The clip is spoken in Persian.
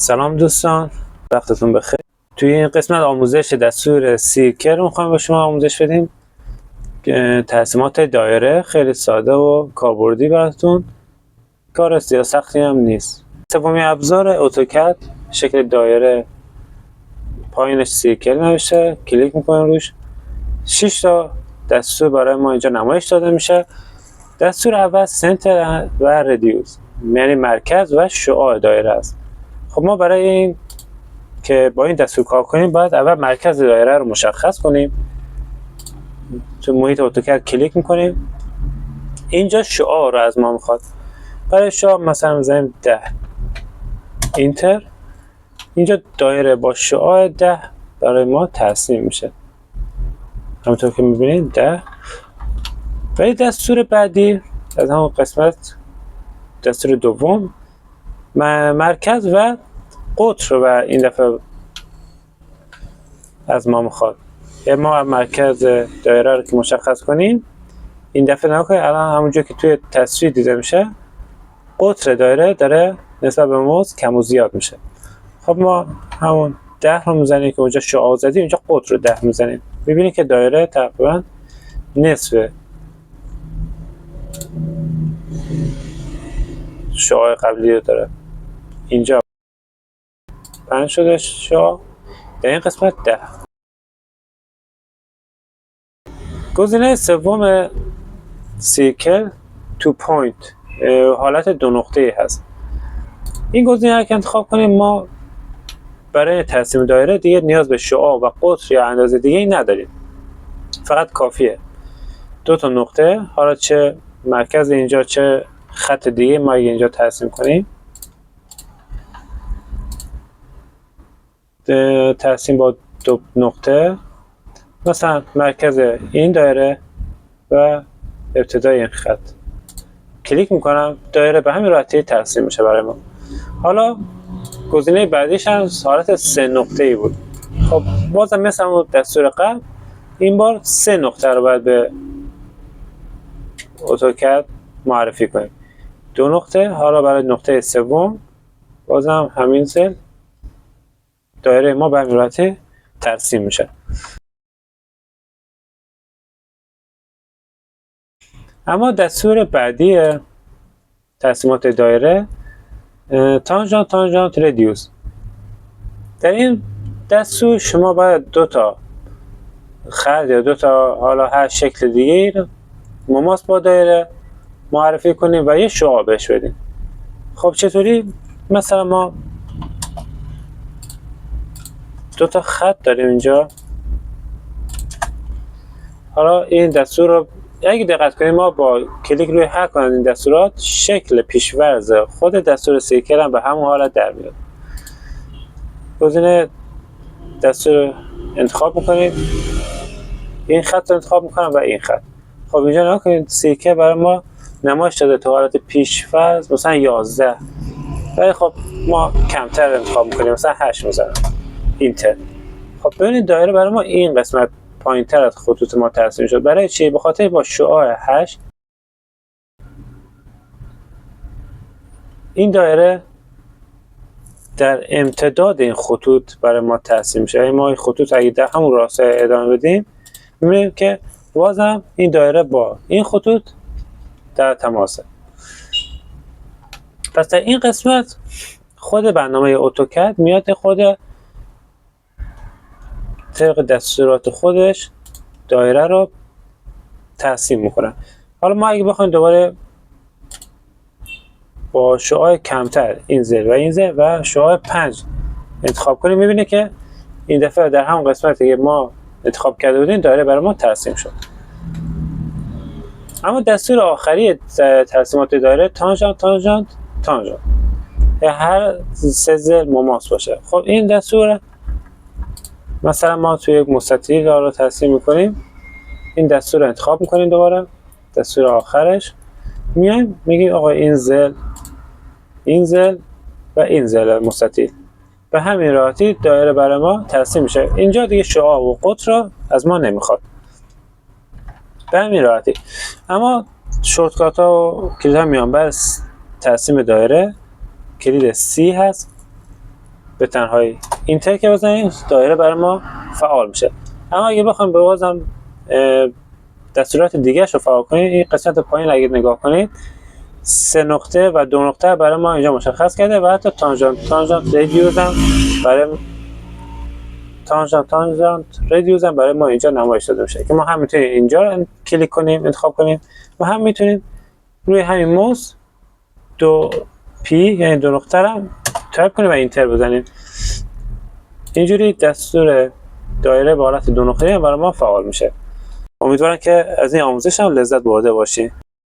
سلام دوستان، وقتتون بخیر. توی این قسمت آموزش دستور سیرکل رو میخوایم به شما آموزش بدیم. ترسیمات دایره خیلی ساده و کاربردی براتون، کار زیاد سختی هم نیست. سومین ابزار اتوکد شکل دایره، پایینش سیرکل نوشته، کلیک میکنیم روش. 6 تا دستور برای ما اینجا نمایش داده میشه. دستور اول سنتر و ردیوس، یعنی مرکز و شعاع دایره است. خب ما برای این که با این دستور کار کنیم باید اول مرکز دایره رو مشخص کنیم. تو محیط اتوکد کلیک میکنیم. اینجا شعاع رو از ما میخواد. برای شعاع مثلا میزنیم 10 اینتر. اینجا دایره با شعاع 10 برای ما ترسیم میشه، همونطور که میبینید 10. برای دستور بعدی از همون قسمت، دستور دوم، مرکز و قطر رو و این دفعه از ما میخواد. ما مرکز دایره رو که مشخص کنیم، این دفعه نگاه کنید الان همونجور که توی تصویر دیده میشه قطر دایره داره نسبت به موز کم و زیاد میشه. خب ما همون 10 رو میزنیم که اونجا شعاع زدیم، اینجا قطر رو 10 میزنیم. میبینید که دایره تقریبا نصف شعاع قبلی رو داره. اینجا 5 شده شعاع، در این قسمت 10. گزینه سوم سیرکل تو پوینت، حالت دو نقطه‌ای هست. این گزینه رو که انتخاب کنیم ما برای ترسیم دایره دیگه نیاز به شعاع و قطر یا اندازه دیگه ای نداریم، فقط کافیه 2 تا نقطه، حالا چه مرکز اینجا چه خط دیگه ما اینجا ترسیم کنیم. ترسیم با 2 نقطه، مثلا مرکز این دایره و ابتدای این خط. کلیک میکنم، دایره به همین راحتی ترسیم میشه برای ما. حالا گزینه بعدیش هم حالت 3 نقطه‌ای بود. خب بازم مثل همون دستور قبل این بار 3 نقطه رو باید به اتوکد معرفی کنیم. 2 نقطه، حالا برای نقطه سوم بازم همین سل دایره ما به همین راحتی ترسیم میشه. اما دستور بعدی ترسیمات دایره تانژانت ردیوس. در این دستور شما باید 2 تا خط یا 2 تا حالا هر شکل دیگه مماس با دایره معرفی کنیم و یه شعاع بهش بدیم. خب چطوری؟ مثلا ما 2 تا خط داریم اینجا. حالا این دستور رو اگه دقت کنیم ما با کلیک روی هر کدوم این دستورات شکل پیش‌ورز خود دستور سیرکل هم به همون حالت در میاد. گزینه دستور انتخاب میکنیم، این خط رو انتخاب میکنم و این خط. خب اینجا نگاه کنید سیرکل برای ما نمایش داده تو حالت پیش‌فرض مثلا 11، ولی خب ما کمتر انتخاب میکنیم مثلا 8 میذارم اینتر. خب ببینید دایره برای ما این قسمت پایین‌تر از خطوط ما ترسیم شد. برای چی؟ به خاطر با شعاع 8 این دایره در امتداد این خطوط برای ما ترسیم میشه. یعنی ما این خطوط اگه در همون راسته ادامه بدیم می‌بینیم که بازم این دایره با این خطوط در تماسه. پس در این قسمت خود برنامه اتوکد میاد خود طبق دستورات خودش دایره رو ترسیم میکنه. حالا ما اگه بخوایم دوباره با شعاع کمتر این زل و این زل و شعاع 5 انتخاب کنیم، میبینه که این دفعه در همون قسمتی که ما انتخاب کرده بودیم دایره برای ما ترسیم شد. اما دستور آخری ترسیمات دایره تانژانت هر 3 زل مماس باشه. خب این دستور مثلا ما توی یک مستطیل رو ترسیم میکنیم، این دستور رو انتخاب میکنیم، دوباره دستور آخرش میایم میگیم آقا این زل و این زل مستطیل، به همین راحتی دایره برای ما ترسیم میشه. اینجا دیگه شعاع و قطر رو از ما نمیخواد، به همین راحتی. اما شورتکات ها و کلید ها میان بر ترسیم دایره، کلید C هست به تنهایی اینتر که بزنیم دایره برای ما فعال میشه. اما اگه بخوام بازم دستورات دیگه رو فعال کنید، این قسمت پایین اگه نگاه کنید 3 نقطه و 2 نقطه برای ما اینجا مشخص کرده و حتی تانژانت ریدیوز هم برای ما اینجا نمایش داده میشه که ما هم میتونیم اینجا کلیک کنیم انتخاب کنیم و هم میتونیم روی همین موس 2P یعنی 2 نقطه رو تایپ کنیم و اینتر بزنیم. اینجوری دستور دایره به حالت 2 نقطه‌ای برای ما فعال میشه. امیدوارم که از این آموزش هم لذت برده باشید.